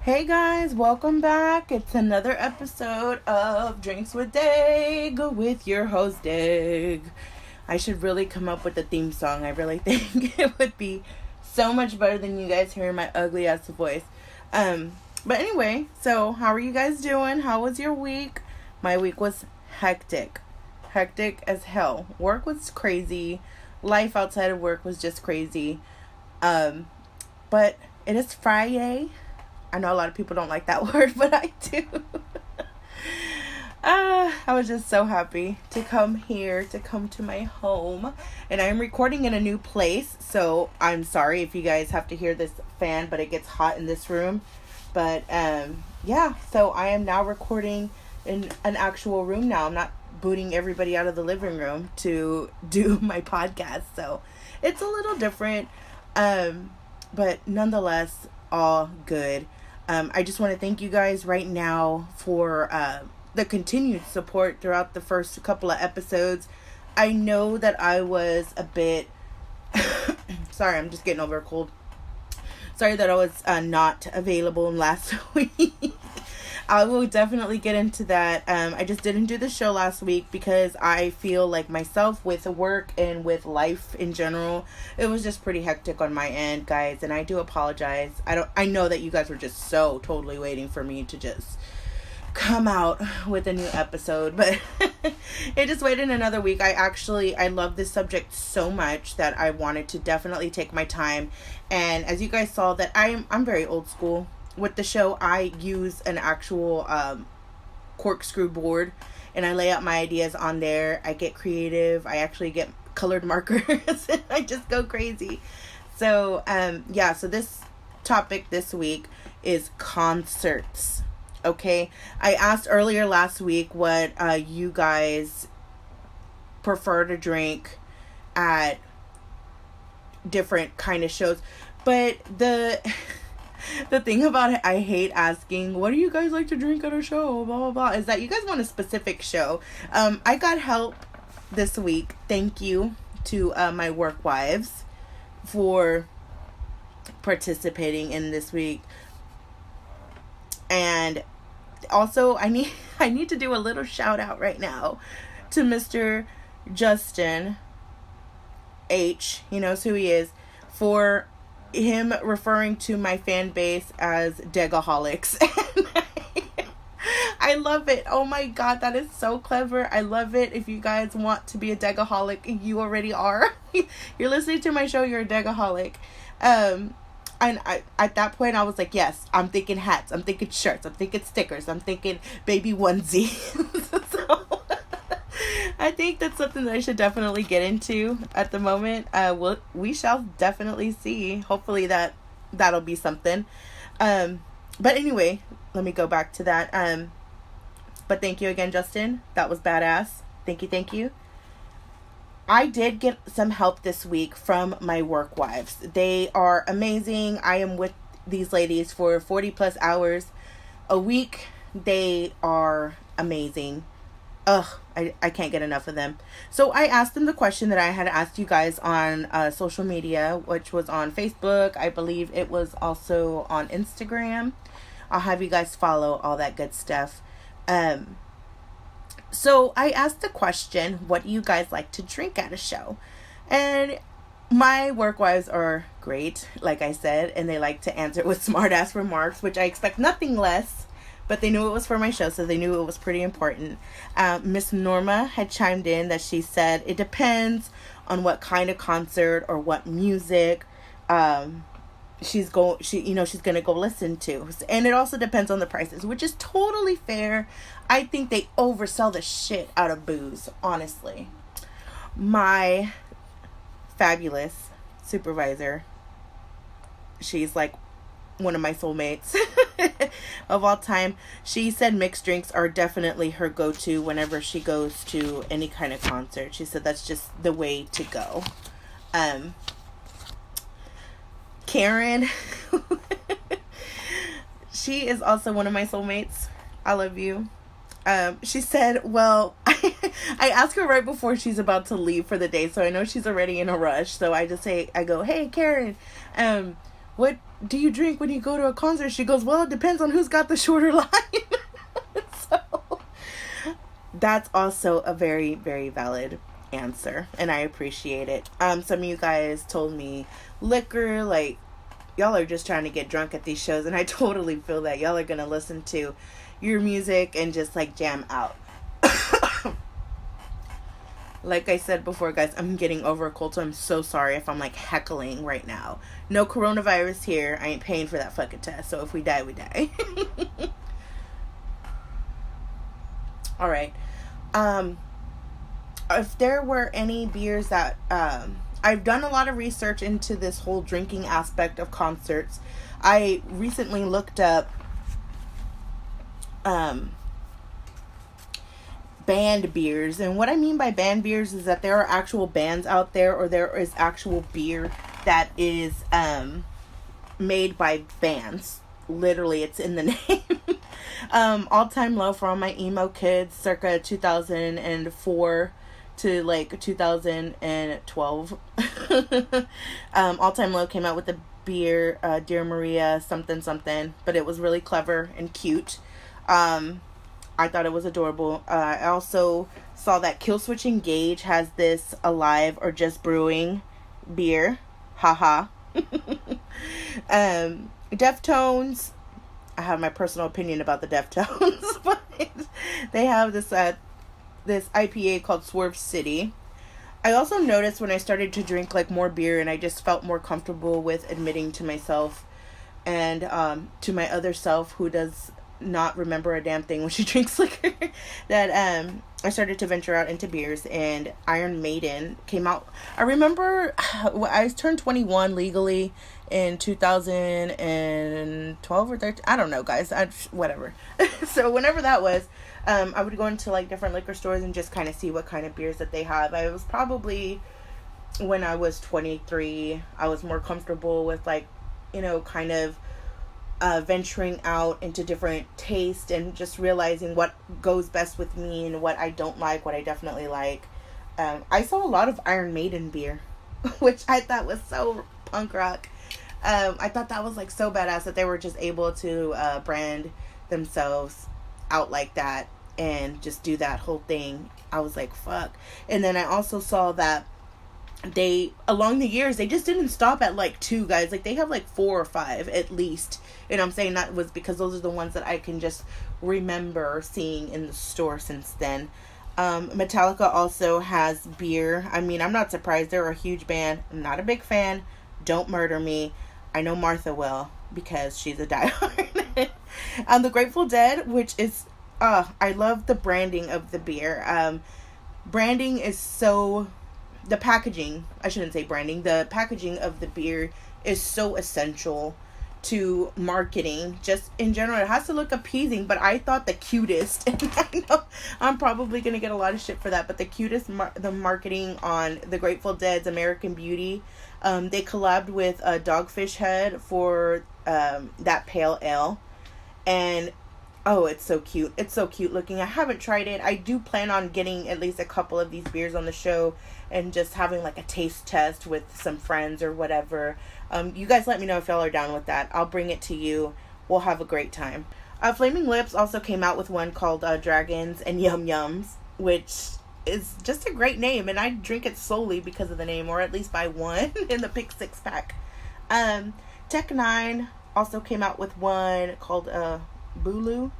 Hey guys, welcome back. It's another episode of Drinks with Dig with your host Dig. I should really come up with a theme song. I really think it would be so much better than you guys hearing my ugly ass voice. But anyway, so how are you guys doing? How was your week? My week was hectic. Hectic as hell. Work was crazy. Life outside of work was just crazy. But it is Friday. I know a lot of people don't like that word, but I do. I was just so happy to come here, to come to my home. And I am recording in a new place, so I'm sorry if you guys have to hear this fan, but it gets hot in this room. But, yeah, so I am now recording in an actual room now. I'm not booting everybody out of the living room to do my podcast, so it's a little different. But nonetheless, all good. I just want to thank you guys right now for the continued support throughout the first couple of episodes. I know that I was a bit... Sorry, I'm just getting over a cold. Sorry that I was not available last week. I will definitely get into that. I just didn't do the show last week because I feel like myself with work and with life in general, it was just pretty hectic on my end, guys, and I do apologize. I know that you guys were just so totally waiting for me to just come out with a new episode, but it just waited another week. I love this subject so much that I wanted to definitely take my time. And as you guys saw, that I'm very old school. With the show, I use an actual corkscrew board, and I lay out my ideas on there. I get creative. I actually get colored markers, and I just go crazy. So, yeah, so this topic this week is concerts, okay? I asked earlier last week what you guys prefer to drink at different kind of shows, but the thing about it, I hate asking, what do you guys like to drink at a show, blah, blah, blah, is that you guys want a specific show. I got help this week. Thank you to my work wives for participating in this week. And also, I need to do a little shout out right now to Mr. Justin H. He knows who he is, for him referring to my fan base as Degaholics. I love it. Oh my god, that is so clever. I love it. If you guys want to be a Degaholic, you already are. You're listening to my show, you're a Degaholic. And at that point I was like, yes, I'm thinking hats, I'm thinking shirts, I'm thinking stickers, I'm thinking baby onesies. So I think that's something that I should definitely get into at the moment. We shall definitely see. Hopefully that'll be something. But anyway, let me go back to that. But thank you again, Justin. That was badass. Thank you. I did get some help this week from my work wives. They are amazing. I am with these ladies for 40 plus hours a week. They are amazing. I can't get enough of them. So I asked them the question that I had asked you guys on social media, which was on Facebook. I believe it was also on Instagram. I'll have you guys follow all that good stuff. So I asked the question, what do you guys like to drink at a show? And my work wives are great, like I said, and they like to answer with smart ass remarks, which I expect nothing less. But they knew it was for my show, so they knew it was pretty important. Miss Norma had chimed in that she said it depends on what kind of concert or what music she's gonna go listen to, and it also depends on the prices, which is totally fair. I think they oversell the shit out of booze, honestly. My fabulous supervisor, she's like one of my soulmates of all time. She said mixed drinks are definitely her go-to whenever she goes to any kind of concert. She said that's just the way to go. Karen, she is also one of my soulmates. I love you. She said, well, I asked her right before she's about to leave for the day, so I know she's already in a rush. So I go, hey, Karen, what do you drink when you go to a concert? She goes, well, it depends on who's got the shorter line. So that's also a very, very valid answer, and I appreciate it. Some of you guys told me liquor, like, y'all are just trying to get drunk at these shows, and I totally feel that. Y'all are gonna listen to your music and just, like, jam out. Like I said before, guys, I'm getting over a cold, so I'm so sorry if I'm, like, heckling right now. No coronavirus here. I ain't paying for that fucking test, so if we die, we die. All right. If there were any beers that, I've done a lot of research into this whole drinking aspect of concerts. I recently looked up, band beers, and what I mean by band beers is that there are actual bands out there, or there is actual beer that is made by bands. Literally, it's in the name. All Time Low for all my emo kids, circa 2004 to like 2012. All Time Low came out with the beer, Dear Maria something something, but it was really clever and cute. I thought it was adorable. I also saw that Killswitch Engage has this Alive or Just Brewing beer. Haha. Deftones. I have my personal opinion about the Deftones, but they have this IPA called Swerve City. I also noticed when I started to drink like more beer, and I just felt more comfortable with admitting to myself and to my other self who does not remember a damn thing when she drinks liquor, that I started to venture out into beers, and Iron Maiden came out. I remember I turned 21 legally in 2012 or 13. I don't know, guys. Whatever. So whenever that was, I would go into like different liquor stores and just kind of see what kind of beers that they have. I was probably, when I was 23, I was more comfortable with, like, you know, kind of venturing out into different tastes and just realizing what goes best with me and what I don't like, what I definitely like. I saw a lot of Iron Maiden beer, which I thought was so punk rock. I thought that was like so badass that they were just able to brand themselves out like that and just do that whole thing. I was like, fuck. And then I also saw that they, along the years, they just didn't stop at like 2, guys. Like, they have like 4 or 5 at least. And I'm saying that was because those are the ones that I can just remember seeing in the store since then. Metallica also has beer. I mean, I'm not surprised. They're a huge band. I'm not a big fan. Don't murder me. I know Martha will, because she's a diehard. The Grateful Dead, which is, I love the branding of the beer. Branding is so... The packaging, I shouldn't say branding, the packaging of the beer is so essential to marketing. Just in general, it has to look appeasing, but I thought the cutest, and I know I'm probably going to get a lot of shit for that, but the cutest, the marketing on the Grateful Dead's American Beauty, they collabed with Dogfish Head for that pale ale, and oh, it's so cute. It's so cute looking. I haven't tried it. I do plan on getting at least a couple of these beers on the show and just having like a taste test with some friends or whatever. You guys let me know if y'all are down with that. I'll bring it to you. We'll have a great time. Flaming Lips also came out with one called Dragons and Yum Yums, which is just a great name, and I drink it solely because of the name, or at least buy one in the big 6-pack. Tech 9 also came out with one called Bulu.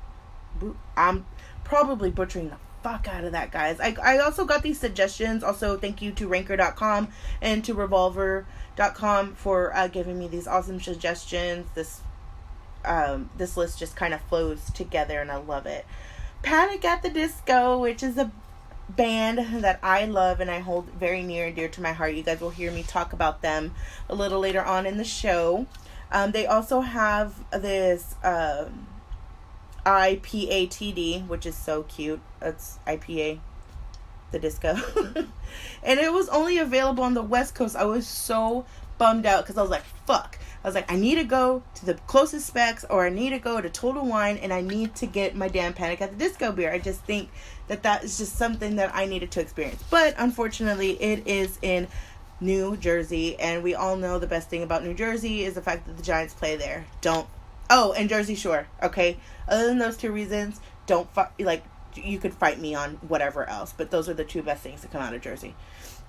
I'm probably butchering the fuck out of that, guys. I also got these suggestions. Also, thank you to Ranker.com and to Revolver.com for giving me these awesome suggestions. This list just kind of flows together, and I love it. Panic at the Disco, which is a band that I love and I hold very near and dear to my heart. You guys will hear me talk about them a little later on in the show. They also have this IPATD, which is so cute. It's IPA, the disco. And it was only available on the West Coast. I was so bummed out because I was like, fuck. I was like, I need to go to the closest Specs, or I need to go to Total Wine, and I need to get my damn Panic at the Disco beer. I just think that is just something that I needed to experience. But unfortunately, it is in New Jersey. And we all know the best thing about New Jersey is the fact that the Giants play there. Oh, and Jersey Shore. Okay. Other than those two reasons, you could fight me on whatever else. But those are the two best things to come out of Jersey.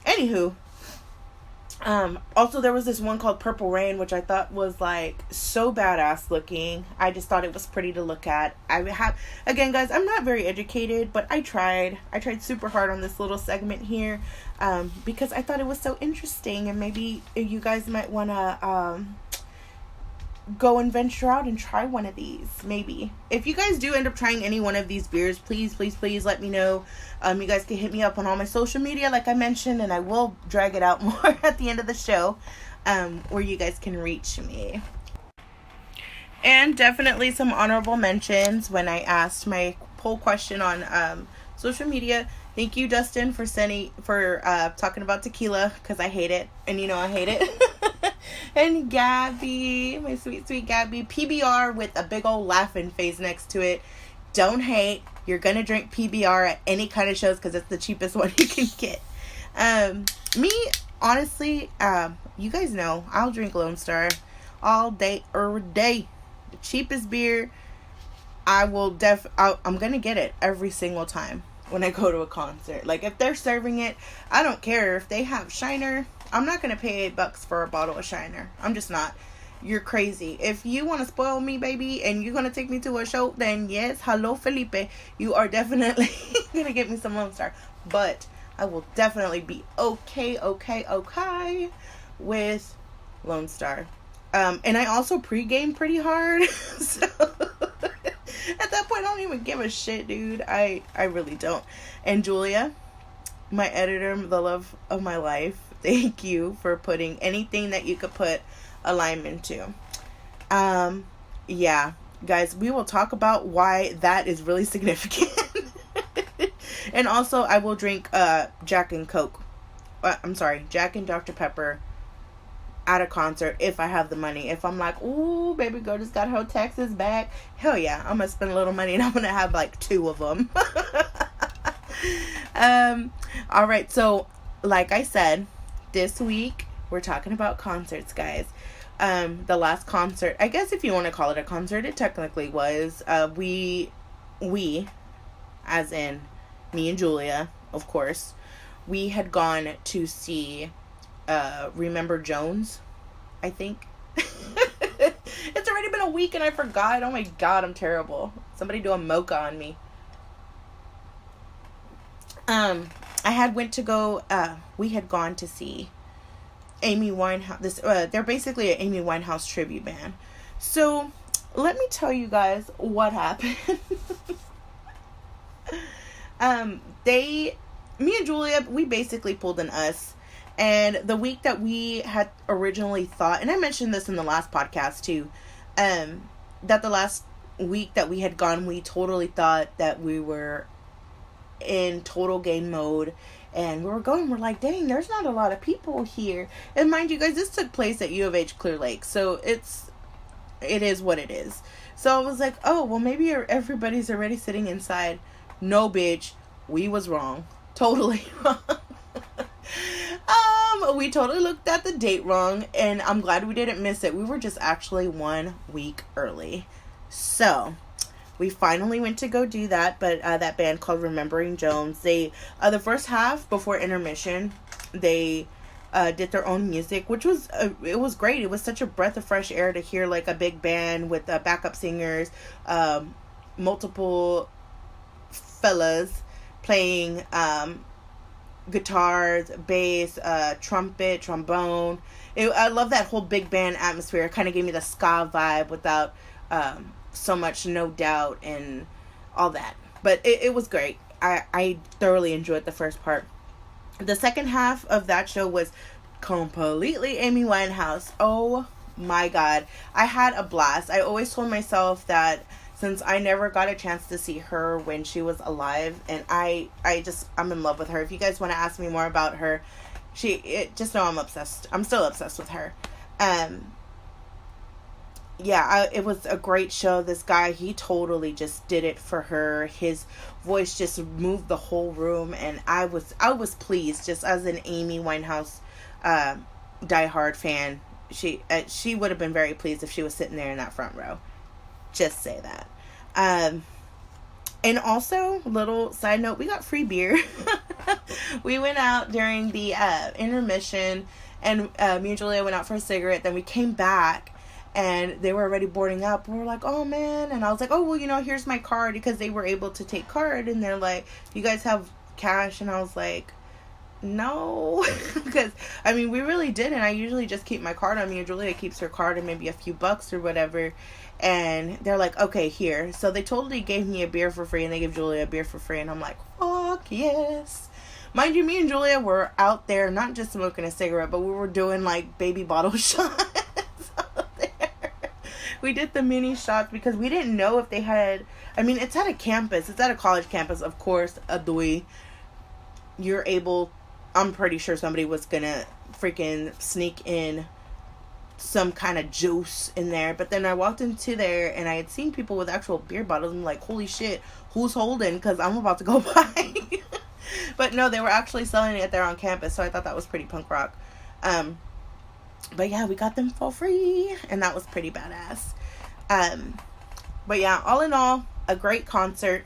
Anywho. Also there was this one called Purple Rain, which I thought was like so badass looking. I just thought it was pretty to look at. Again, guys, I'm not very educated, but I tried super hard on this little segment here, because I thought it was so interesting, and maybe you guys might want to, go and venture out and try one of these. Maybe if you guys do end up trying any one of these beers, please let me know. You guys can hit me up on all my social media like I mentioned, and I will drag it out more at the end of the show, where you guys can reach me. And definitely some honorable mentions when I asked my poll question on social media. Thank you, Dustin, for talking about tequila, because I hate it, and I hate it. And Gabby, my sweet Gabby, PBR with a big old laughing face next to it. Don't hate. You're gonna drink PBR at any kind of shows because it's the cheapest one you can get. Me, honestly, you guys know I'll drink Lonestar all day, every day. The cheapest beer. I'm gonna get it every single time when I go to a concert. Like, if they're serving it, I don't care. If they have Shiner, I'm not gonna pay $8 for a bottle of Shiner. I'm just not. You're crazy. If you want to spoil me, baby, and you're gonna take me to a show, then yes, hello, Felipe. You are definitely gonna get me some Lone Star. But I will definitely be okay with Lone Star. And I also pregame pretty hard. So at that point, I don't even give a shit, dude. I really don't. And Julia, my editor, the love of my life, thank you for putting anything that you could put a lime into. Yeah, guys, we will talk about why that is really significant. And also, I will drink Jack and Coke. Jack and Dr. Pepper at a concert if I have the money. If I'm like, ooh, baby girl just got her taxes back, hell yeah, I'm gonna spend a little money and I'm gonna have like 2 of them. All right, so like I said, this week we're talking about concerts, guys. The last concert, I guess if you want to call it a concert, it technically was. We, as in me and Julia, of course, we had gone to see Remember Jones, I think. It's already been a week and I forgot. Oh my god, I'm terrible. Somebody do a mocha on me. We had gone to see Amy Winehouse. They're basically an Amy Winehouse tribute band. So, let me tell you guys what happened. Me and Julia, we basically pulled an us. And the week that we had originally thought, and I mentioned this in the last podcast too, that the last week that we had gone, we totally thought that we were in total game mode. And we were going, we're like, dang, there's not a lot of people here. And mind you guys, this took place at U of H Clear Lake. So it is what it is. So I was like, oh, well, maybe everybody's already sitting inside. No, bitch. We was wrong. Totally wrong. We totally looked at the date wrong. And I'm glad we didn't miss it. We were just actually 1 week early. So we finally went to go do that, but that band called Remembering Jones, they, the first half, before intermission, they did their own music, which was, it was great. It was such a breath of fresh air to hear, like, a big band with backup singers, multiple fellas playing guitars, bass, trumpet, trombone. I love that whole big band atmosphere. It kind of gave me the ska vibe without so much No Doubt and all that. But it was great. I thoroughly enjoyed the first part. The second half of that show was completely Amy Winehouse. Oh my god. I had a blast. I always told myself that since I never got a chance to see her when she was alive, and I'm in love with her. If you guys want to ask me more about her, just know I'm obsessed. I'm still obsessed with her. It was a great show. This guy, he totally just did it for her. His voice just moved the whole room, and I was pleased, just as an Amy Winehouse diehard fan. She would have been very pleased if she was sitting there in that front row. Just say that. And also, little side note, we got free beer. We went out during the intermission, and me and Julia went out for a cigarette. Then we came back, and they were already boarding up. We were like, oh, man. And I was like, oh, well, here's my card, because they were able to take card. And they're like, you guys have cash? And I was like, no. Because, we really didn't. I usually just keep my card on me, and Julia keeps her card and maybe a few bucks or whatever. And they're like, okay, here. So they totally gave me a beer for free, and they gave Julia a beer for free. And I'm like, fuck yes. Mind you, me and Julia were out there, not just smoking a cigarette, but we were doing, baby bottle shots out there. We did the mini shots because we didn't know if they had... it's at a campus. It's at a college campus, of course. You're able... I'm pretty sure somebody was gonna freaking sneak in some kind of juice in there. But then I walked into there and I had seen people with actual beer bottles. I'm like, holy shit, who's holding? Because I'm about to go buy. But no, they were actually selling it there on campus. So I thought that was pretty punk rock. But yeah, we got them for free. And that was pretty badass. But yeah, all in all, a great concert.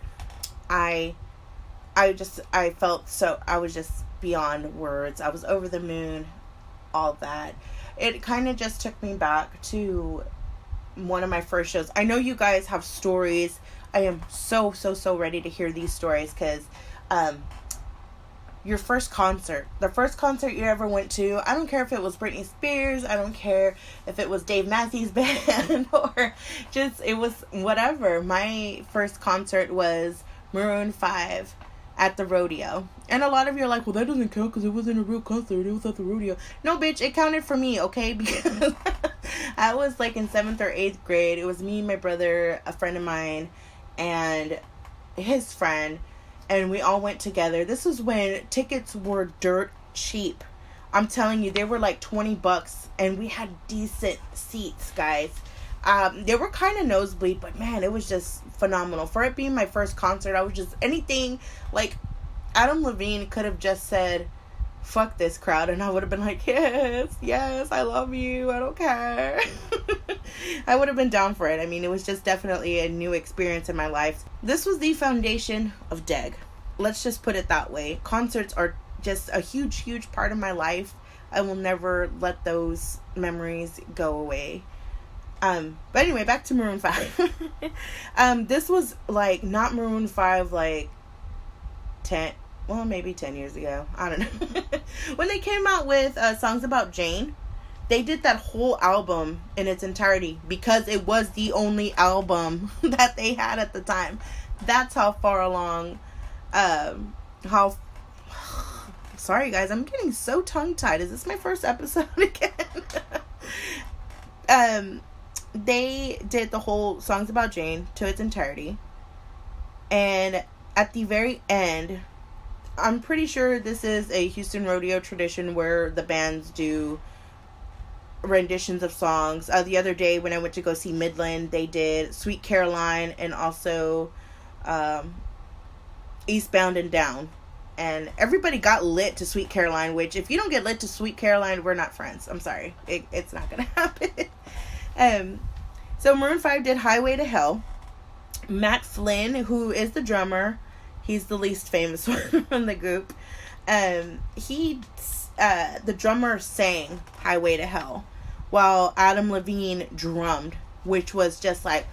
I was just beyond words. I was over the moon, all that. It kind of just took me back to one of my first shows. I know you guys have stories. I am so ready to hear these stories, because your first concert, the first concert you ever went to, I don't care if it was Britney Spears, I don't care if it was Dave Matthews Band, or just, it was whatever. My first concert was Maroon 5 at the rodeo. And a lot of you are like, well, that doesn't count because it wasn't a real concert, it was at the rodeo. No, bitch, it counted for me, okay? Because I was in 7th or 8th grade. It was me, my brother, a friend of mine, and his friend, and we all went together. This was when tickets were dirt cheap. I'm telling you, they were $20, and we had decent seats, guys. They were kind of nosebleed, but man, it was just phenomenal. For it being my first concert, I was just, anything, Adam Levine could have just said, fuck this crowd, and I would have been like, yes, I love you, I don't care. I would have been down for it. It was just definitely a new experience in my life. This was the foundation of DEG. Let's just put it that way. Concerts are just a huge part of my life. I will never let those memories go away. But anyway, back to Maroon 5. This was not Maroon 5 maybe 10 years ago. I don't know. When they came out with Songs About Jane, they did that whole album in its entirety because it was the only album that they had at the time. That's how far along, sorry guys, I'm getting so tongue-tied. Is this my first episode again? They did the whole Songs About Jane to its entirety. And at the very end, I'm pretty sure this is a Houston rodeo tradition where the bands do renditions of songs. The other day when I went to go see Midland, they did Sweet Caroline and also Eastbound and Down. And everybody got lit to Sweet Caroline, which if you don't get lit to Sweet Caroline, we're not friends. I'm sorry. It's not going to happen. So Maroon 5 did Highway to Hell. Matt Flynn, who is the drummer, he's the least famous one from the group. The drummer sang Highway to Hell while Adam Levine drummed, which was just my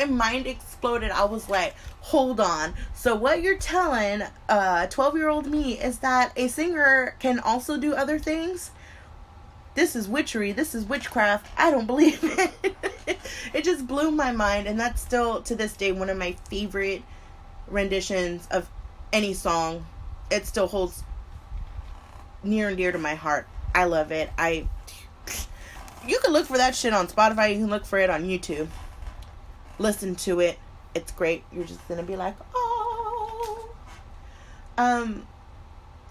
mind exploded. I was like, hold on. So what you're telling 12-year-old me is that a singer can also do other things? This is witchery. This is witchcraft. I don't believe it. It just blew my mind. And that's still, to this day, one of my favorite renditions of any song. It still holds near and dear to my heart. I love it. You can look for that shit on Spotify. You can look for it on YouTube. Listen to it. It's great. You're just going to be like, oh.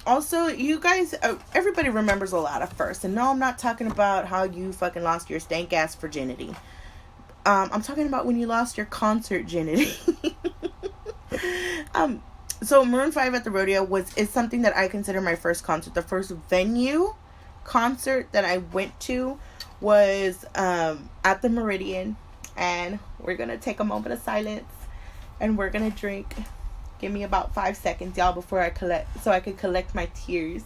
Also, you guys, everybody remembers a lot at first. And no, I'm not talking about how you fucking lost your stank ass virginity. I'm talking about when you lost your concert virginity. So Maroon 5 at the rodeo is something that I consider my first concert. The first venue concert that I went to was at the Meridian, and we're gonna take a moment of silence and we're gonna drink. Give me about 5 seconds, y'all, before I could collect my tears.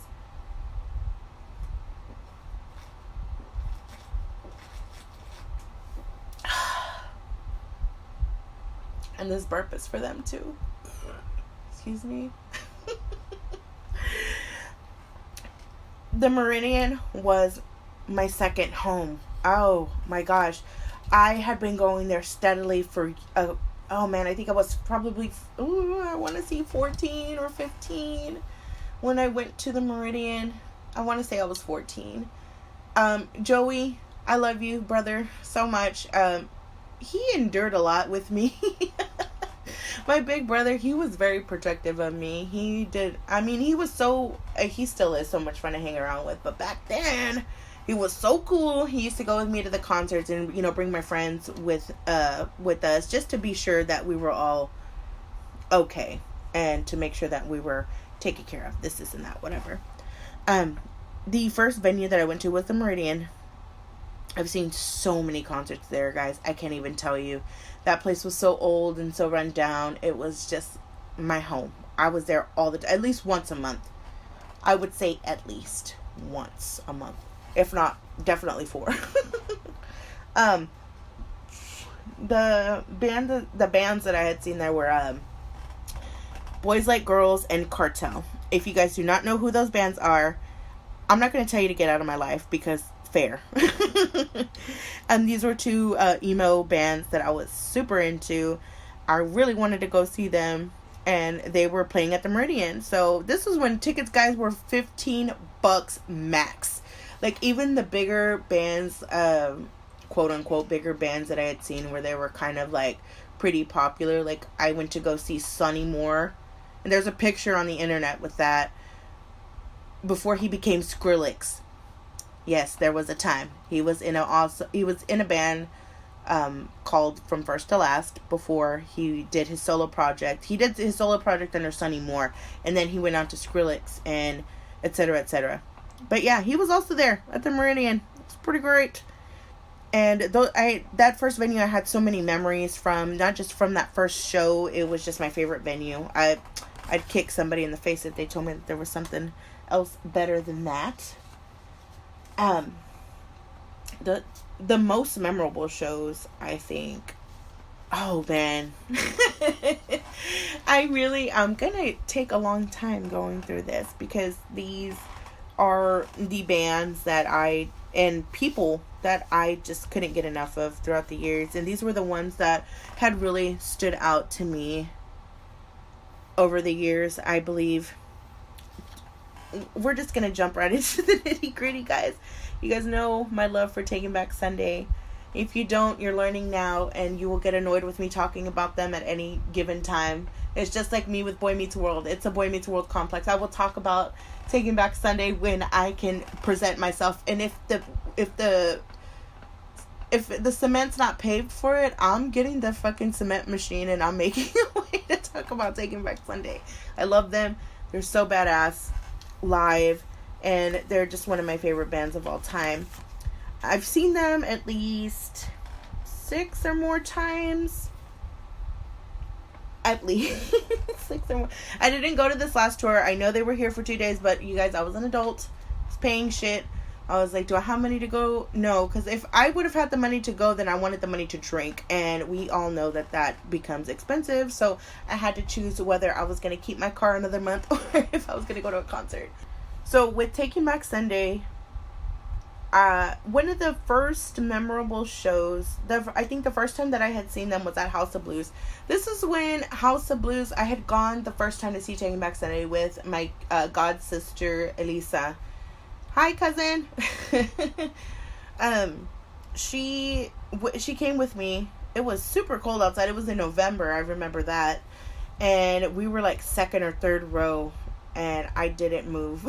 And this burp is for them too. Excuse me. The Meridian was my second home. Oh my gosh. I had been going there steadily for, I think I was probably, I want to say 14 or 15 when I went to the Meridian. I want to say I was 14. Joey, I love you, brother, so much. He endured a lot with me. My big brother, he was very protective of me. He was he still is so much fun to hang around with. But back then, he was so cool. He used to go with me to the concerts and, bring my friends with us just to be sure that we were all okay. And to make sure that we were taken care of. This and that, whatever. The first venue that I went to was the Meridian. I've seen so many concerts there, guys. I can't even tell you. That place was so old and so run down. It was just my home. I was there all the time, at least once a month. I would say at least once a month. If not, definitely 4. The bands that I had seen there were Boys Like Girls and Cartel. If you guys do not know who those bands are, I'm not going to tell you to get out of my life because fair. And these were 2 emo bands that I was super into. I really wanted to go see them, and they were playing at the Meridian. So this was when tickets, guys, were $15 max. Like, even the bigger bands, quote unquote bigger bands that I had seen where they were kind of like pretty popular, like I went to go see Sonny Moore, and there's a picture on the internet with that before he became Skrillex. Yes, there was a time. He was in a band called From First to Last before he did his solo project. He did his solo project under Sonny Moore, and then he went on to Skrillex and etc. etc. But yeah, he was also there at the Meridian. It's pretty great. And that first venue I had so many memories from, not just from that first show. It was just my favorite venue. I'd kick somebody in the face if they told me that there was something else better than that. The most memorable shows, I think. Oh man. I'm gonna take a long time going through this because these are the bands and people that I just couldn't get enough of throughout the years. And these were the ones that had really stood out to me over the years, I believe. We're just going to jump right into the nitty gritty, guys. You guys know my love for Taking Back Sunday. If you don't, you're learning now, and you will get annoyed with me talking about them at any given time. It's just like me with Boy Meets World. It's a Boy Meets World complex. I will talk about Taking Back Sunday when I can present myself. And if the cement's not paved for it, I'm getting the fucking cement machine and I'm making a way to talk about Taking Back Sunday. I love them. They're so badass live, and they're just one of my favorite bands of all time. I've seen them at least 6 or more times. At least 6 or more. I didn't go to this last tour. I know they were here for 2 days, but you guys, I was an adult. I was paying shit. I was like, do I have money to go? No, because if I would have had the money to go, then I wanted the money to drink. And we all know that becomes expensive. So I had to choose whether I was going to keep my car another month or if I was going to go to a concert. So with Taking Back Sunday, one of the first memorable shows, I think the first time that I had seen them was at House of Blues. This is when House of Blues, I had gone the first time to see Taking Back Sunday with my god sister, Elisa. Hi, cousin. She came with me. It was super cold outside. It was in November. I remember that. And we were like second or third row, and I didn't move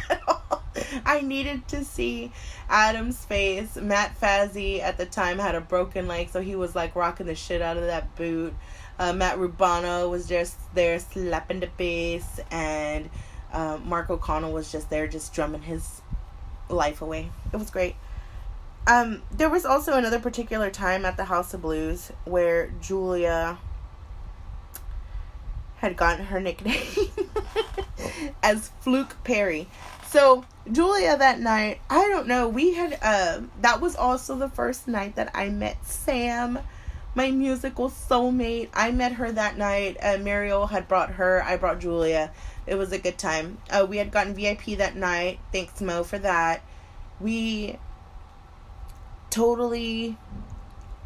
at all. I needed to see Adam's face. Matt Fazzi at the time had a broken leg, so he was like rocking the shit out of that boot. Matt Rubano was just there slapping the bass, and Mark O'Connell was just there just drumming his life away. It was great. There was also another particular time at the House of Blues where Julia had gotten her nickname as Fluke Perry. So Julia that night, I don't know, we had that was also the first night that I met Sam, my musical soulmate. I met her that night. Mariel had brought her. I brought Julia. It was a good time. We had gotten VIP that night. Thanks, Mo, for that. We totally,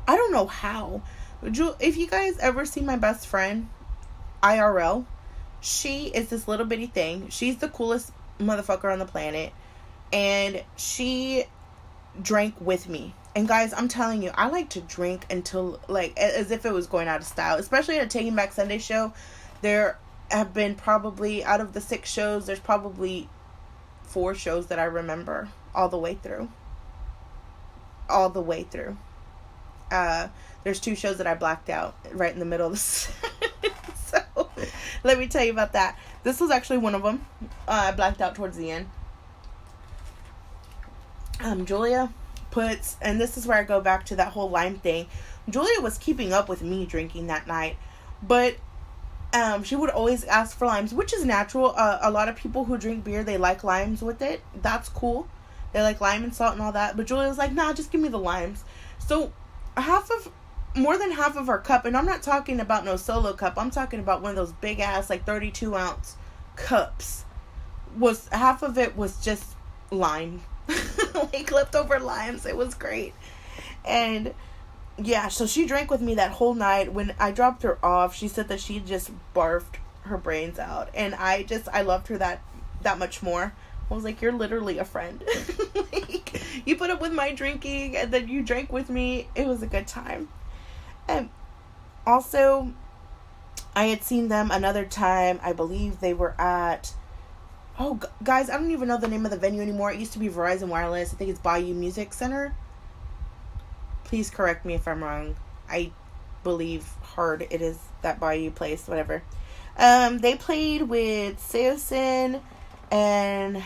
I don't know how. If you guys ever see my best friend, IRL, she is this little bitty thing. She's the coolest motherfucker on the planet. And she drank with me. And guys, I'm telling you, I like to drink until, like, as if it was going out of style. Especially at a Taking Back Sunday show. There have been probably, out of the 6 shows, there's probably 4 shows that I remember all the way through. All the way through. There's 2 shows that I blacked out right in the middle of the so let me tell you about that. This was actually one of them. I blacked out towards the end. Julia puts, and this is where I go back to that whole lime thing. Julia was keeping up with me drinking that night, but she would always ask for limes, which is natural. A lot of people who drink beer, they like limes with it. That's cool. They like lime and salt and all that. But Julia was like, nah, just give me the limes. So more than half of our cup, and I'm not talking about no solo cup, I'm talking about one of those big ass, like 32 ounce cups, was half of it was just lime. Like leftover limes. It was great. And yeah, so she drank with me that whole night. When I dropped her off, she said that she just barfed her brains out, and I loved her that much more. I was like, you're literally a friend. Like, you put up with my drinking, and then you drank with me. It was a good time. And also, I had seen them another time. I believe they were at, guys, I don't even know the name of the venue anymore. It used to be Verizon Wireless. I think it's Bayou Music Center. Please correct me if I'm wrong. I believe hard it is that Bayou place, whatever. They played with Seosin and,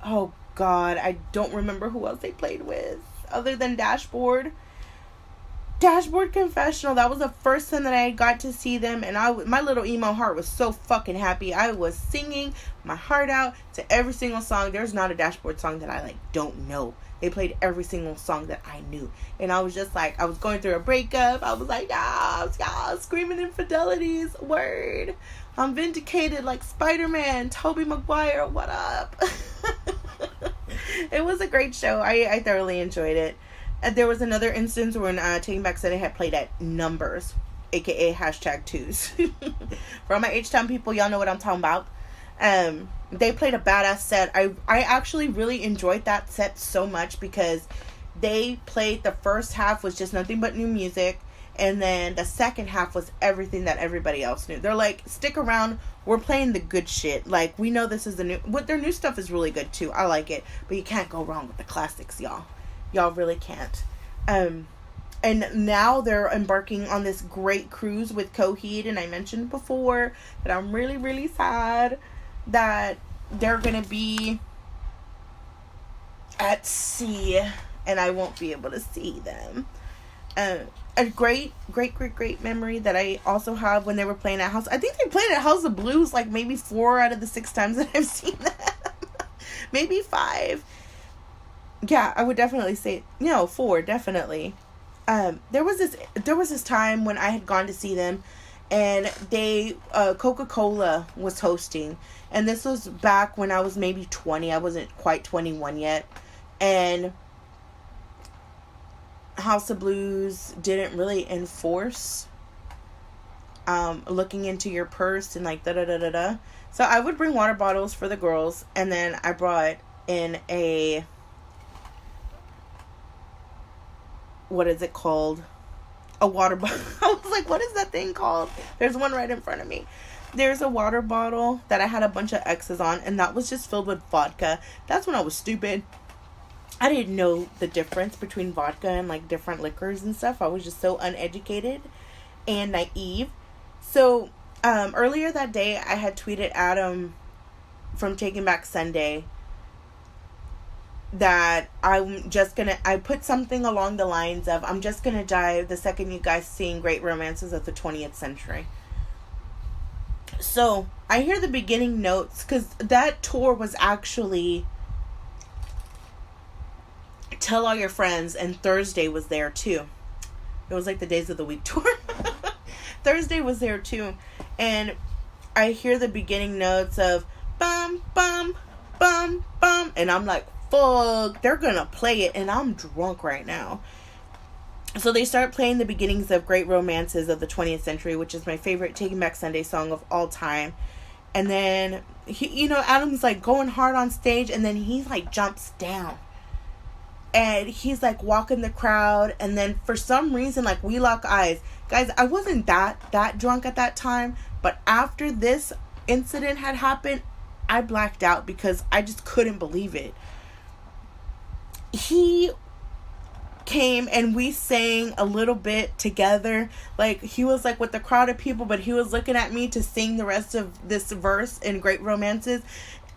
oh God, I don't remember who else they played with other than Dashboard Confessional. That was the first time that I got to see them, and my little emo heart was so fucking happy. I was singing my heart out to every single song. There's not a Dashboard song that I don't know. They played every single song that I knew, and I was just like, I was going through a breakup. I was like, screaming infidelities, word. I'm vindicated like Spider-Man, Tobey Maguire, what up? It was a great show. I thoroughly enjoyed it. There was another instance when Taking Back Sunday had played at Numbers, aka #2s. For all my H-Town people, y'all know what I'm talking about. They played a badass set. I actually really enjoyed that set so much because they played, the first half was just nothing but new music, and then the second half was everything that everybody else knew. They're like, stick around, we're playing the good shit. Like, we know this is their new stuff is really good too. I like it, but you can't go wrong with the classics, y'all. Y'all really can't. And now they're embarking on this great cruise with Coheed, and I mentioned before that I'm really, really sad that they're gonna be at sea and I won't be able to see them. A great memory that I also have when they were playing at House. I think they played at House of Blues like maybe 4 out of the 6 times that I've seen them. Maybe 5. Yeah, I would definitely say 4, definitely. There was this time when I had gone to see them, and they Coca-Cola was hosting, and this was back when I was maybe 20. I wasn't quite 21 yet, and House of Blues didn't really enforce looking into your purse and like da-da-da-da-da. So I would bring water bottles for the girls, and then I brought in a, what is it called? A water bottle. I was like, what is that thing called? There's one right in front of me. there's a water bottle that I had a bunch of X's on, and that was just filled with vodka. That's when I was stupid. I didn't know the difference between vodka and like different liquors and stuff. I was just so uneducated and naive. So earlier that day, I had tweeted Adam from Taking Back Sunday that I put something along the lines of, I'm just gonna die the second you guys sing Great Romances of the 20th Century. So I hear the beginning notes, because that tour was actually Tell All Your Friends, and Thursday was there too. It was like the Days of the Week tour. Thursday was there too. And I hear the beginning notes of bum, bum, bum, bum. And I'm like, fuck, they're gonna play it. And I'm drunk right now. So they start playing the beginnings of Great Romances of the 20th Century, which is my favorite Taking Back Sunday song of all time. And then, Adam's like going hard on stage, and then he like jumps down. And he's like walking the crowd, and then for some reason, like, we lock eyes. Guys, I wasn't that drunk at that time, but after this incident had happened, I blacked out because I just couldn't believe it. He came and we sang a little bit together. Like, he was like with the crowd of people, but he was looking at me to sing the rest of this verse in Great Romances.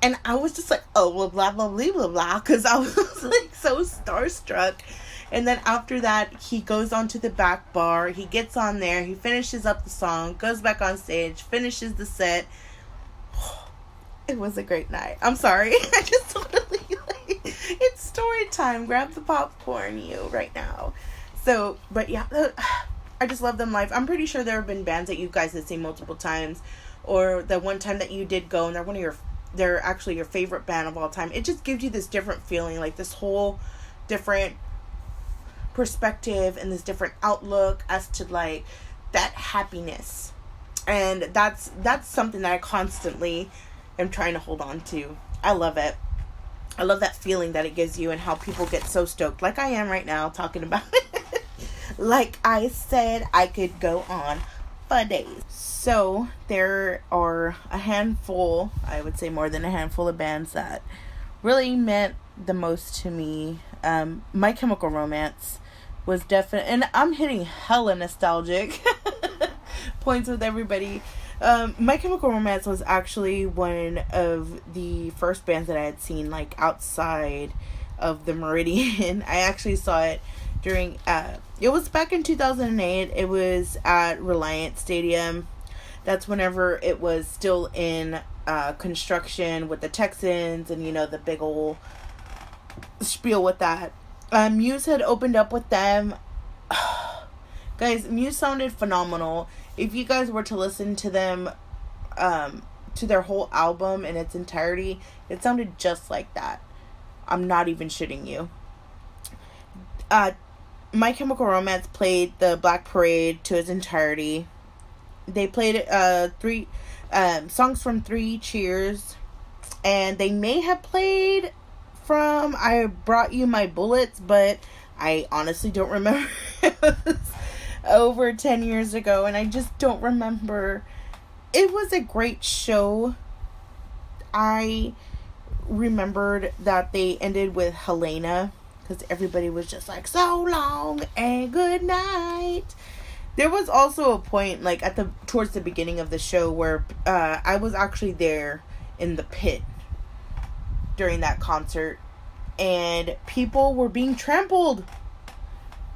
And I was just like, oh, blah, blah, blah, blah, blah, blah, because I was like so starstruck. And then after that, he goes on to the back bar. He gets on there. He finishes up the song, goes back on stage, finishes the set. It was a great night. I'm sorry. I just totally, it's story time. Grab the popcorn, right now. So, but yeah, I just love them live. I'm pretty sure there have been bands that you guys have seen multiple times, or the one time that you did go and they're actually your favorite band of all time. It just gives you this different feeling, like this whole different perspective and this different outlook as to like that happiness. And that's something that I constantly am trying to hold on to. I love it. I love that feeling that it gives you, and how people get so stoked, like I am right now talking about it. Like I said, I could go on for days. So there are a handful, I would say more than a handful, of bands that really meant the most to me. My Chemical Romance was definitely, and I'm hitting hella nostalgic points with everybody. My Chemical Romance was actually one of the first bands that I had seen, like, outside of the Meridian. I actually saw it during, it was back in 2008. It was at Reliant Stadium. That's whenever it was still in construction with the Texans and, the big old spiel with that. Muse had opened up with them. Guys, Muse sounded phenomenal. If you guys were to listen to them, to their whole album in its entirety, it sounded just like that. I'm not even shitting you. My Chemical Romance played the Black Parade to its entirety. They played 3 songs from 3 Cheers, and they may have played from I Brought You My Bullets, but I honestly don't remember. It was over 10 years ago, and I just don't remember. It was a great show. I remembered that they ended with Helena, because everybody was just like, so long and good night. There was also a point, like, towards the beginning of the show where I was actually there in the pit during that concert, and people were being trampled.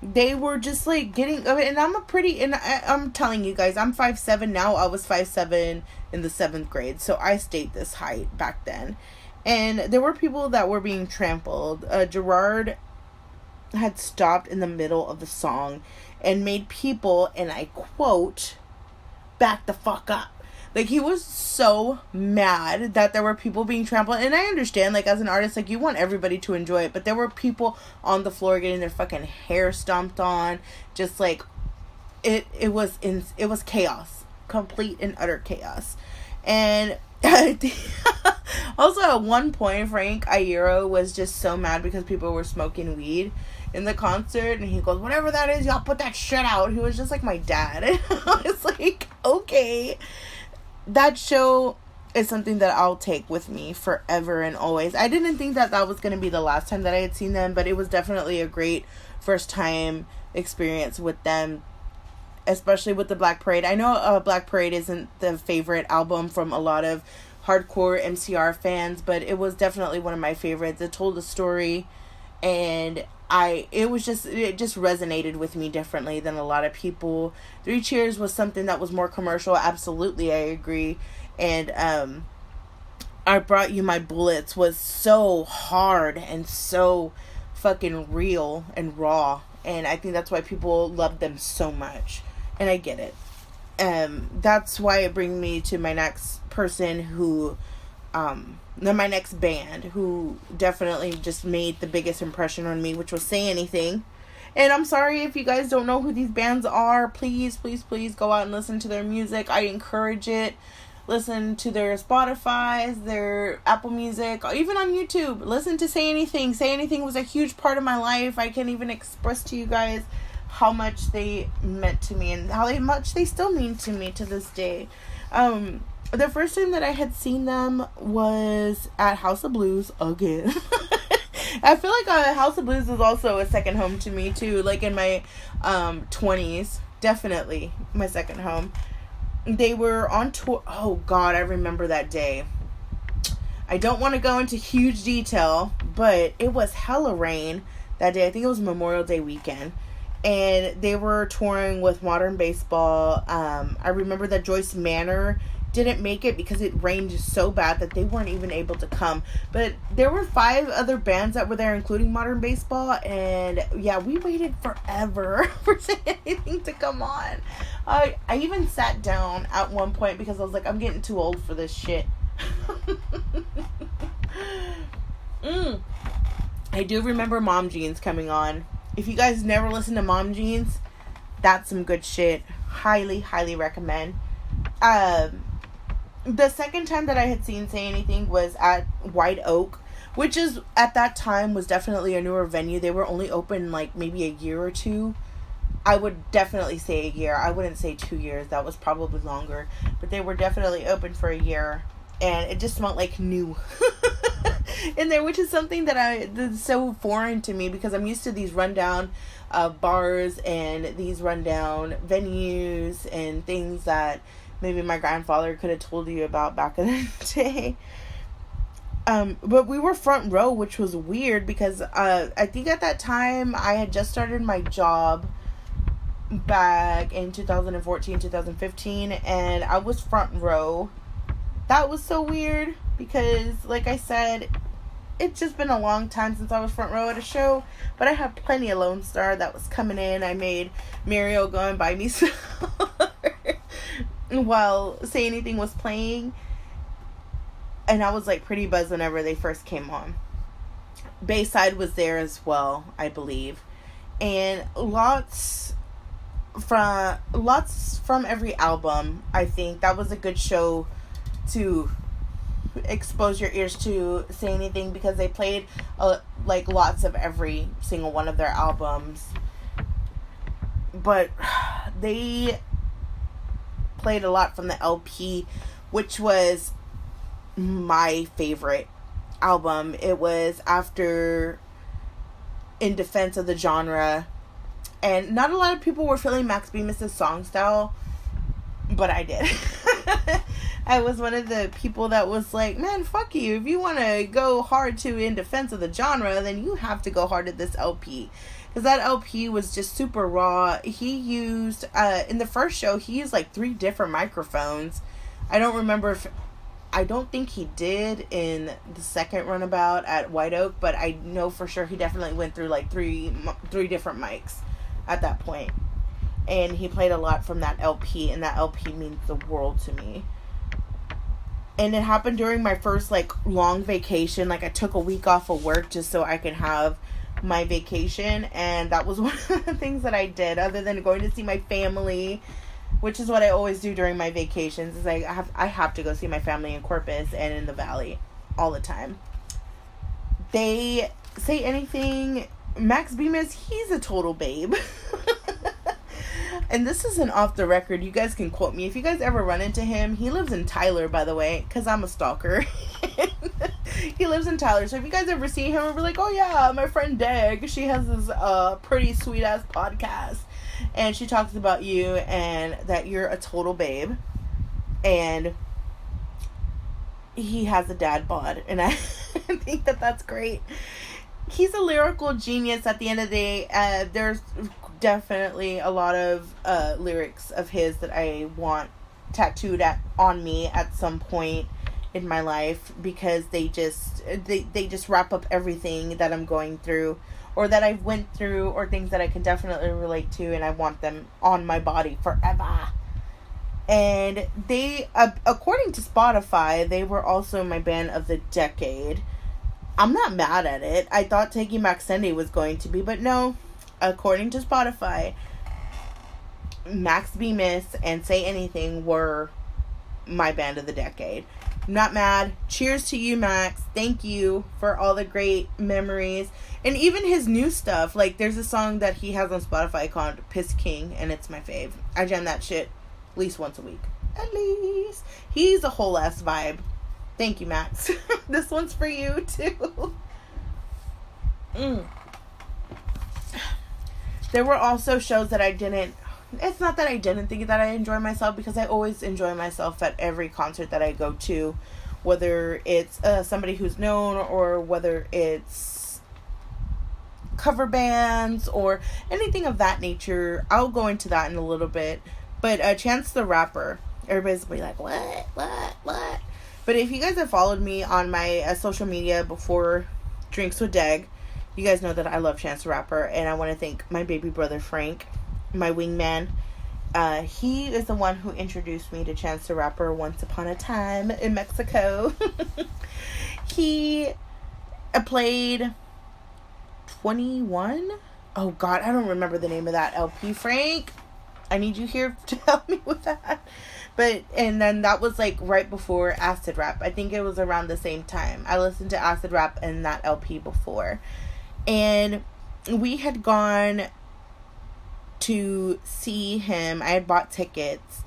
They were just like getting, and I'm telling you guys, I'm 5'7" now. I was 5'7" in the 7th grade, so I stayed this height back then. And there were people that were being trampled. Gerard had stopped in the middle of the song and made people, and I quote, back the fuck up. Like, he was so mad that there were people being trampled. And I understand, like, as an artist, like, you want everybody to enjoy it. But there were people on the floor getting their fucking hair stomped on. Just, like, it was chaos. Complete and utter chaos. And also, at one point, Frank Iero was just so mad because people were smoking weed in the concert. And he goes, whatever that is, y'all put that shit out. He was just like my dad. And I was like, okay. that show is something that I'll take with me forever and always. I didn't think that that was going to be the last time that I had seen them, but it was definitely a great first time experience with them, especially with the Black Parade. I know Black Parade isn't the favorite album from a lot of hardcore MCR fans, but it was definitely one of my favorites. It told a story, and it just resonated with me differently than a lot of people. Three Cheers was something that was more commercial. Absolutely, I agree. And I Brought You My Bullets was so hard and so fucking real and raw, and I think that's why people love them so much, and I get it. That's why it brings me to my next person who my next band who definitely just made the biggest impression on me, which was Say Anything. And I'm sorry if you guys don't know who these bands are. Please, please, please go out and listen to their music. I encourage it. Listen to their Spotify, their Apple Music, or even on YouTube. Listen to Say Anything. Say Anything was a huge part of my life. I can't even express to you guys how much they meant to me and how much they still mean to me to this day. The first time that I had seen them was at House of Blues again. I feel like House of Blues is also a second home to me too. Like in my 20s, definitely my second home. They were on tour. Oh God, I remember that day. I don't want to go into huge detail, but it was hella rain that day. I think it was Memorial Day weekend. And they were touring with Modern Baseball. I remember that Joyce Manor didn't make it because it rained so bad that they weren't even able to come. But there were 5 other bands that were there, including Modern Baseball. And yeah, we waited forever for Say Anything to come on. I even sat down at one point because I was like, I'm getting too old for this shit. I do remember Mom Jeans coming on. If you guys never listen to Mom Jeans, that's some good shit. Highly, highly recommend. The second time that I had seen Say Anything was at White Oak, which is, at that time, was definitely a newer venue. They were only open, like, maybe a year or two. I would definitely say a year. I wouldn't say 2 years. That was probably longer. But they were definitely open for a year. And it just smelled like new in there, which is something that's so foreign to me because I'm used to these rundown bars and these rundown venues and things that maybe my grandfather could have told you about back in the day. But we were front row, which was weird because I think at that time I had just started my job back in 2014, 2015, and I was front row. That was so weird because, like I said, it's just been a long time since I was front row at a show, but I had plenty of Lonestar that was coming in. I made Mario go and buy me some while Say Anything was playing, and I was like pretty buzzed whenever they first came on. Bayside was there as well, I believe, and lots from every album. I think that was a good show to expose your ears to Say Anything because they played like lots of every single one of their albums, but they played a lot from the LP, which was my favorite album. It was after In Defense of the Genre, and not a lot of people were feeling Max Bemis' song style, but I did. I was one of the people that was like, man, fuck you. If you want to go hard to In Defense of the Genre, then you have to go hard at this LP. Because that LP was just super raw. He used, in the first show, he used like 3 different microphones. I don't remember if, I don't think he did in the second runabout at White Oak, but I know for sure he definitely went through like three different mics at that point. And he played a lot from that LP, and that LP means the world to me. And it happened during my first, like, long vacation. Like, I took a week off of work just so I could have my vacation. And that was one of the things that I did, other than going to see my family, which is what I always do during my vacations. Is like, I have to go see my family in Corpus and in the Valley all the time. They Say Anything. Max Bemis, he's a total babe. And this isn't off the record. You guys can quote me. If you guys ever run into him, he lives in Tyler, by the way, because I'm a stalker. He lives in Tyler. So if you guys ever see him and be like, oh yeah, my friend Deg, she has this pretty sweet ass podcast. And she talks about you and that you're a total babe. And he has a dad bod. And I think that that's great. He's a lyrical genius at the end of the day. There's definitely a lot of lyrics of his that I want tattooed on me at some point in my life, because they just wrap up everything that I'm going through or that I've went through or things that I can definitely relate to, and I want them on my body forever. And they, according to Spotify, they were also my band of the decade. I'm not mad at it. I thought Take Back Sunday was going to be, but no. According to Spotify, Max Be Miss and Say Anything were my band of the decade. Not mad. Cheers to you, Max. Thank you for all the great memories. And even his new stuff. Like, there's a song that he has on Spotify called Piss King, and it's my fave. I jam that shit at least once a week. At least. He's a whole ass vibe. Thank you, Max. This one's for you, too. There were also shows that I didn't... It's not that I didn't think that I enjoy myself, because I always enjoy myself at every concert that I go to. Whether it's somebody who's known, or whether it's cover bands, or anything of that nature. I'll go into that in a little bit. But Chance the Rapper. Everybody's be like, what? But if you guys have followed me on my social media before Drinks with Deg, you guys know that I love Chance the Rapper, and I want to thank my baby brother Frank, my wingman. He is the one who introduced me to Chance the Rapper once upon a time in Mexico. He played 21? Oh God, I don't remember the name of that LP. Frank, I need you here to help me with that. And then that was like right before Acid Rap. I think it was around the same time. I listened to Acid Rap and that LP before. And we had gone to see him. I had bought tickets.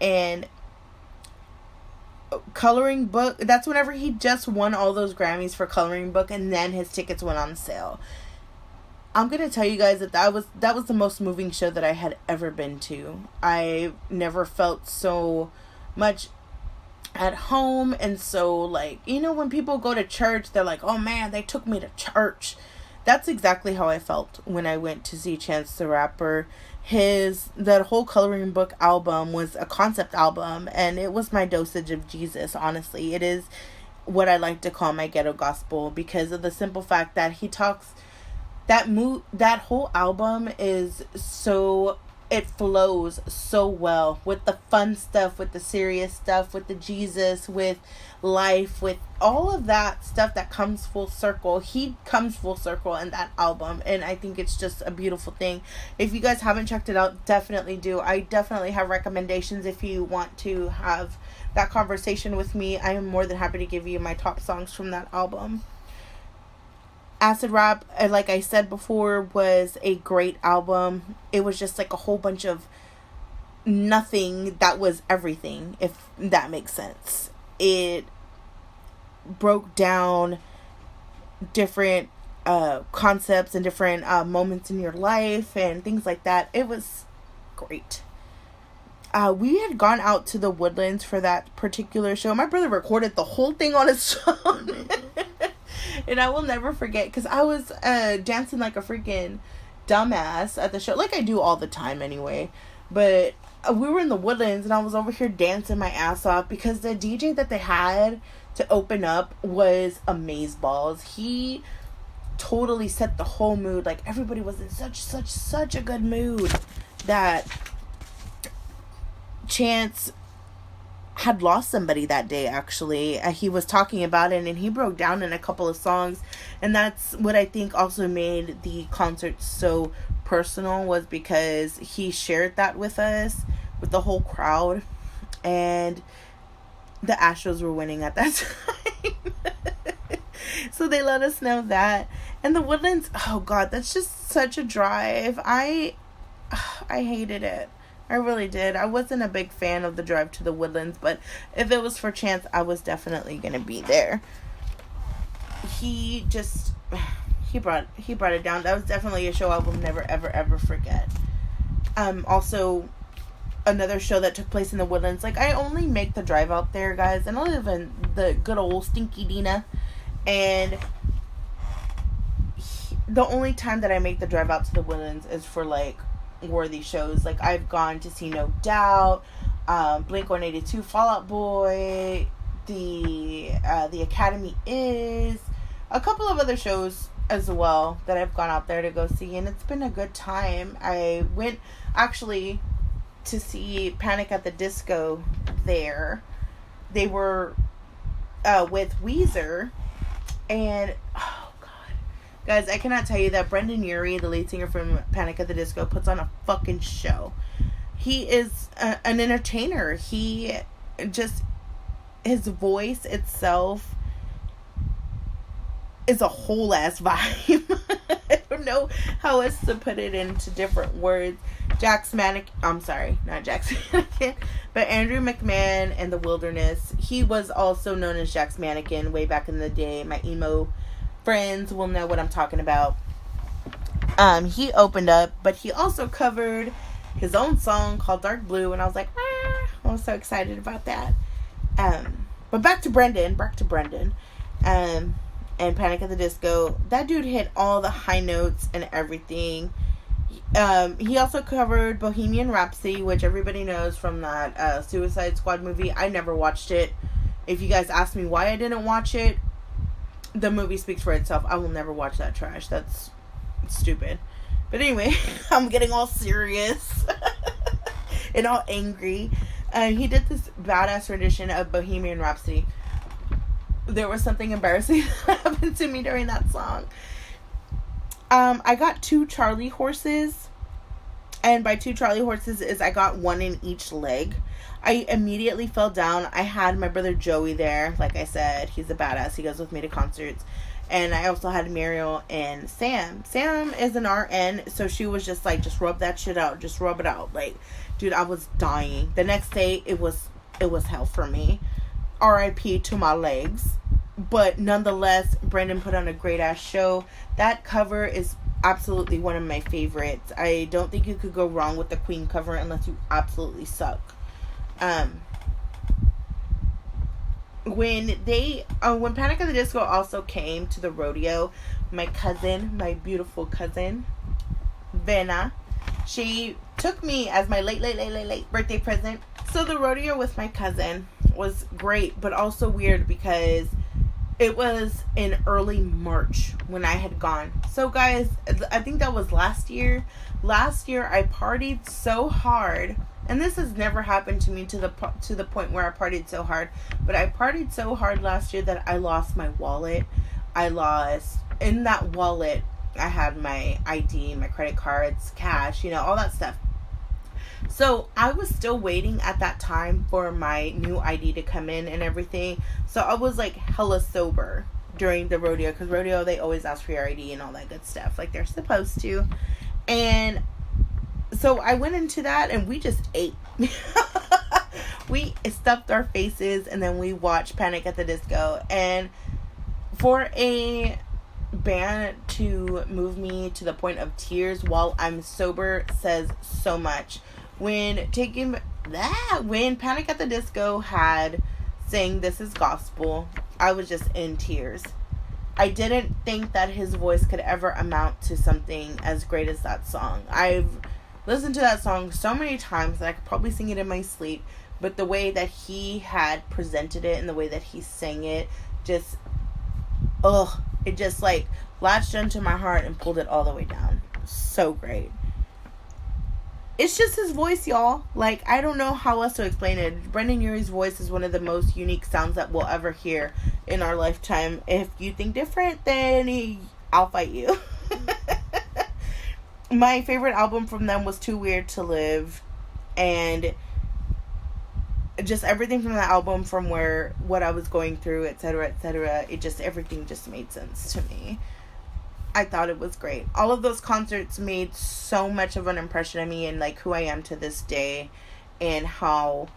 And Coloring Book, that's whenever he just won all those Grammys for Coloring Book, and then his tickets went on sale. I'm going to tell you guys that was the most moving show that I had ever been to. I never felt so much at home, and so, like, you know, when people go to church, they're like, oh man, they took me to church. That's exactly how I felt when I went to see Chance the Rapper. That whole Coloring Book album was a concept album, and it was my dosage of Jesus, honestly. It is what I like to call my ghetto gospel, because of the simple fact that he talks... That whole album is so... It flows so well with the fun stuff, with the serious stuff, with the Jesus, with life, with all of that stuff that comes full circle. He comes full circle in that album, and I think it's just a beautiful thing. If you guys haven't checked it out, definitely do. I definitely have recommendations if you want to have that conversation with me. I am more than happy to give you my top songs from that album. Acid Rap, like I said before, was a great album. It was just like a whole bunch of nothing that was everything, if that makes sense. It broke down different concepts and different moments in your life and things like that. It was great. We had gone out to the Woodlands for that particular show. My brother recorded the whole thing on his phone. And I will never forget, because I was dancing like a freaking dumbass at the show. Like I do all the time anyway. But we were in the Woodlands, and I was over here dancing my ass off, because the DJ that they had to open up was amazeballs. He totally set the whole mood. Like, everybody was in such a good mood that Chance had lost somebody that day, actually. He was talking about it, and he broke down in a couple of songs, and that's what I think also made the concert so personal, was because he shared that with us, with the whole crowd, and the Astros were winning at that time. So they let us know that. And the Woodlands, oh god, that's just such a drive. I hated it. I really did. I wasn't a big fan of the drive to the Woodlands, but if it was for chance, I was definitely gonna be there. He just he brought it down. That was definitely a show I will never ever ever forget. Also another show that took place in the Woodlands. Like, I only make the drive out there, guys, and I live in the good old Stinky Dina, and the only time that I make the drive out to the Woodlands is for, like, worthy shows. Like, I've gone to see No Doubt, Blink-182, Fall Out Boy, the Academy Is, a couple of other shows as well that I've gone out there to go see, and it's been a good time. I went, actually, to see Panic at the Disco there. They were with Weezer, and oh god, guys, I cannot tell you that Brendon Urie, the lead singer from Panic at the Disco, puts on a fucking show. He is an entertainer. He just, his voice itself is a whole ass vibe. I don't know how else to put it into different words. I'm sorry, not Jack's Mannequin, but Andrew McMahon and the Wilderness. He was also known as Jack's Mannequin way back in the day. My emo friends will know what I'm talking about. He opened up, but he also covered his own song called Dark Blue, and I was like, I was so excited about that. But back to Brendon, and Panic at the Disco. That dude hit all the high notes and everything. He also covered Bohemian Rhapsody, which everybody knows from that Suicide Squad movie. I never watched it. If you guys ask me why I didn't watch it, the movie speaks for itself. I will never watch that trash. That's stupid. But anyway, I'm getting all serious and all angry. He did this badass rendition of Bohemian Rhapsody. There was something embarrassing that happened to me during that song. I got 2 Charlie horses, and by 2 Charlie horses is I got 1 in each leg. I immediately fell down. I had my brother Joey there. Like I said, he's a badass. He goes with me to concerts. And I also had Muriel and Sam. Sam is an RN, so she was just like, just rub that shit out. Just rub it out. Like, dude, I was dying. The next day, it was hell for me. R.I.P. to my legs. But nonetheless, Brendon put on a great ass show. That cover is absolutely one of my favorites. I don't think you could go wrong with the Queen cover unless you absolutely suck. When Panic at the Disco also came to the rodeo, my beautiful cousin, Vena, she took me as my late birthday present. So the rodeo with my cousin was great, but also weird because it was in early March when I had gone. So guys, I think that was last year. Last year I partied so hard, and this has never happened to me to the point where I partied so hard, but I partied so hard last year that I lost my wallet. In that wallet, I had my ID, my credit cards, cash, all that stuff. So I was still waiting at that time for my new ID to come in and everything. So I was like hella sober during the rodeo, because rodeo, they always ask for your ID and all that good stuff, like they're supposed to. And so I went into that and we just ate. We stuffed our faces and then we watched Panic at the Disco. And for a band to move me to the point of tears while I'm sober says so much. When Panic at the Disco had sang This Is Gospel, I was just in tears. I didn't think that his voice could ever amount to something as great as that song. I've listened to that song so many times that I could probably sing it in my sleep, but the way that he had presented it and the way that he sang it just, it just like latched onto my heart and pulled it all the way down. So great. It's just his voice, y'all. Like, I don't know how else to explain it. Brendon Urie's voice is one of the most unique sounds that we'll ever hear in our lifetime. If you think different, then I'll fight you. My favorite album from them was Too Weird to Live. And just everything from the album, from what I was going through, etc., everything just made sense to me. I thought it was great. All of those concerts made so much of an impression on me and like who I am to this day, and how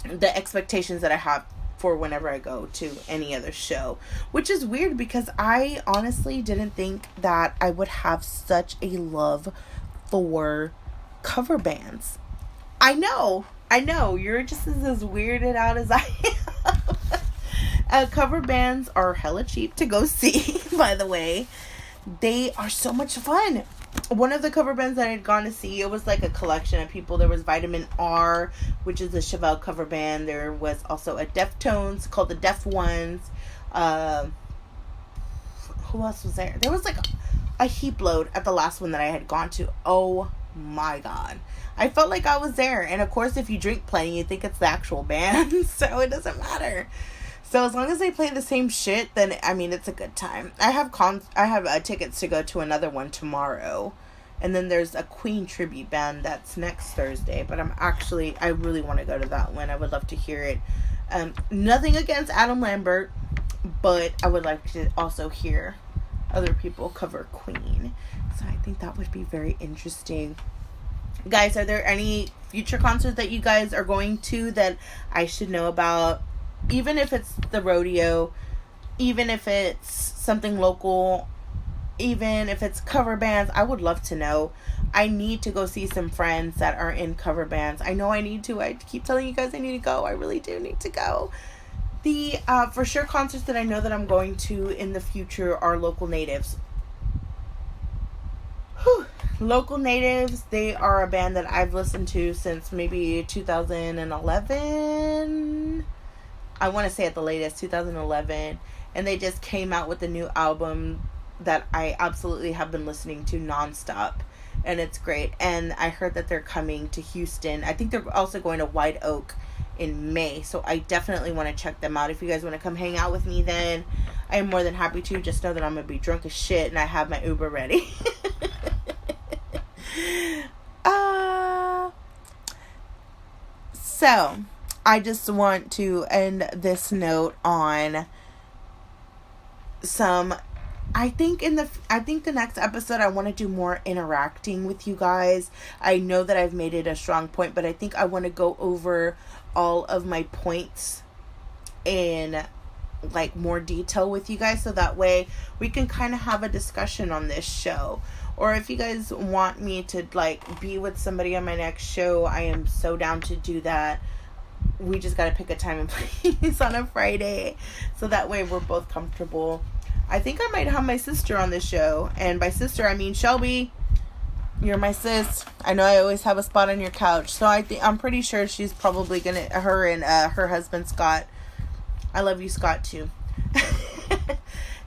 the expectations that I have for whenever I go to any other show, which is weird because I honestly didn't think that I would have such a love for cover bands. I know, you're just as weirded out as I am. Cover bands are hella cheap to go see, by the way. They are so much fun. One of the cover bands that I had gone to see, it was like a collection of people. There was Vitamin R, which is a Chevelle cover band. There was also a Deftones called the Def Ones. Who else was there? There was like a heap load at the last one that I had gone to. Oh my god. I felt like I was there. And of course, if you drink plenty, you think it's the actual band. So it doesn't matter. So as long as they play the same shit, then I mean it's a good time. I have tickets to go to another one tomorrow, and then there's a Queen tribute band that's next Thursday. But I really want to go to that one. I would love to hear it. Nothing against Adam Lambert, but I would like to also hear other people cover Queen. So I think that would be very interesting. Guys, are there any future concerts that you guys are going to that I should know about? Even if it's the rodeo, even if it's something local, even if it's cover bands, I would love to know. I need to go see some friends that are in cover bands. I know I need to. I keep telling you guys I need to go. I really do need to go. The for sure concerts that I know that I'm going to in the future are Local Natives. Whew. Local Natives, they are a band that I've listened to since maybe 2011. I want to say at the latest, 2011. And they just came out with a new album that I absolutely have been listening to nonstop. And it's great. And I heard that they're coming to Houston. I think they're also going to White Oak in May. So I definitely want to check them out. If you guys want to come hang out with me, then I am more than happy to. Just know that I'm going to be drunk as shit and I have my Uber ready. So I just want to end this note on some. I think the next episode I want to do more interacting with you guys. I know that I've made it a strong point, but I think I want to go over all of my points in like more detail with you guys, so that way we can kind of have a discussion on this show. Or if you guys want me to like be with somebody on my next show, I am so down to do that. We just got to pick a time and place on a Friday, so that way we're both comfortable. I think I might have my sister on this show, and by sister I mean Shelby. You're my sis. I know I always have a spot on your couch, so I'm pretty sure she's probably her and her husband Scott. I love you, Scott, too.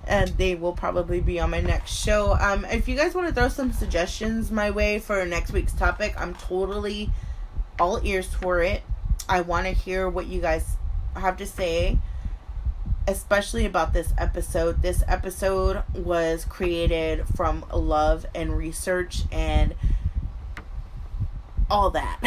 And they will probably be on my next show. If you guys want to throw some suggestions my way for next week's topic, I'm totally all ears for it. I want to hear what you guys have to say, especially about this episode. This episode was created from love and research and all that.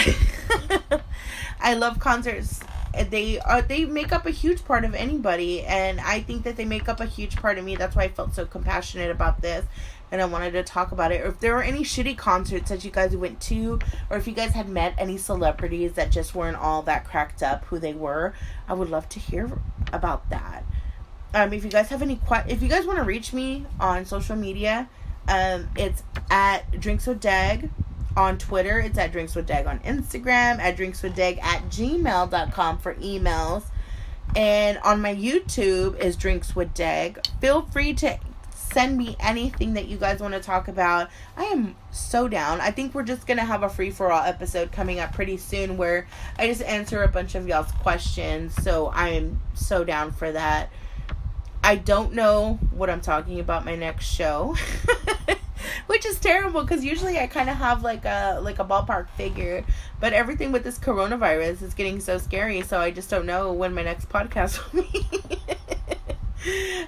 I love concerts. They make up a huge part of anybody, and I think that they make up a huge part of me. That's why I felt so compassionate about this, and I wanted to talk about it. Or if there were any shitty concerts that you guys went to, or if you guys had met any celebrities that just weren't all that cracked up who they were, I would love to hear about that. If you guys have if you guys want to reach me on social media, it's at Drinks with Dag. On Twitter, it's at Drinks with Dag. On Instagram, at drinkswithdag@gmail.com for emails. And on my YouTube is Drinks with Dag. Feel free to send me anything that you guys want to talk about. I am so down. I think we're just going to have a free-for-all episode coming up pretty soon where I just answer a bunch of y'all's questions. So I am so down for that. I don't know what I'm talking about my next show. Which is terrible because usually I kind of have like a ballpark figure, but everything with this coronavirus is getting so scary, so I just don't know when my next podcast will be.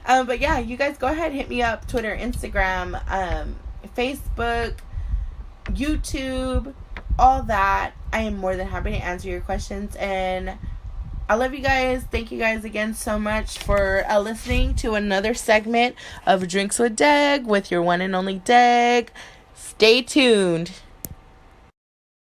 But yeah, you guys go ahead, hit me up, Twitter, Instagram, Facebook, YouTube, all that. I am more than happy to answer your questions, and I love you guys. Thank you guys again so much for listening to another segment of Drinks with Deg with your one and only Deg. Stay tuned.